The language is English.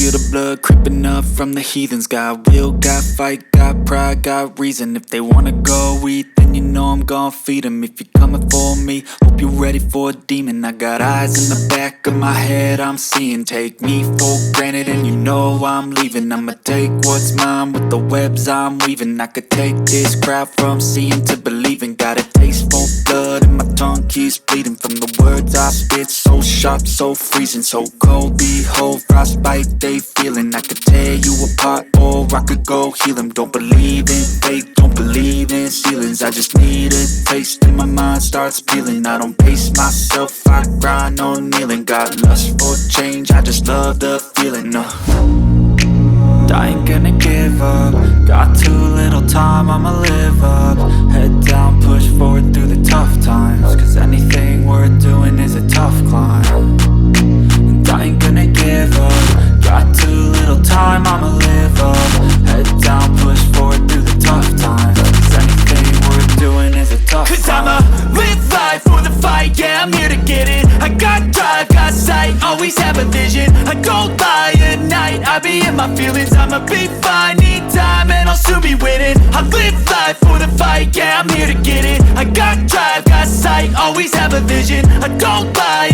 feel the blood creeping up from the heathens. Got will, got fight, got pride, got reason. If they wanna go eat, then you know I'm gon' feed them. If you're coming for me, hope you're ready for a demon. I got eyes in the back of my head, I'm seeing. Take me for granted and you know I'm leaving. I'ma take what's mine with the webs I'm weaving. I could take this crowd from seeing to believing. Got a taste for blood and my tongue keeps bleeding from the words I spit. So sharp, so freezing, so cold. Behold, frostbite they feeling. I could tear you apart or I could go heal them. Don't believe in fate, don't believe in ceilings. I just need a taste and my mind starts peeling. I don't pace myself, I grind on kneeling. Got lust for change, I just love the feeling. I ain't gonna give up. Got too little time, I'ma live up. Head down, push forward through the tough times. Cause anything worth doing is a tough climb. And I ain't gonna give up. Got too little time, I'ma live up. Head down, push forward through the tough times. Cause anything worth doing is a tough climb. Cause I'ma live life for the fight, yeah, I'm here to get it. I got drive, got sight, always have a vision. I don't lie at night, I be in my feelings. I'ma be fine, need time and I'll soon be winning. I live life for the fight, yeah, I'm here to get it. I got drive, got sight, always have a vision. I don't lie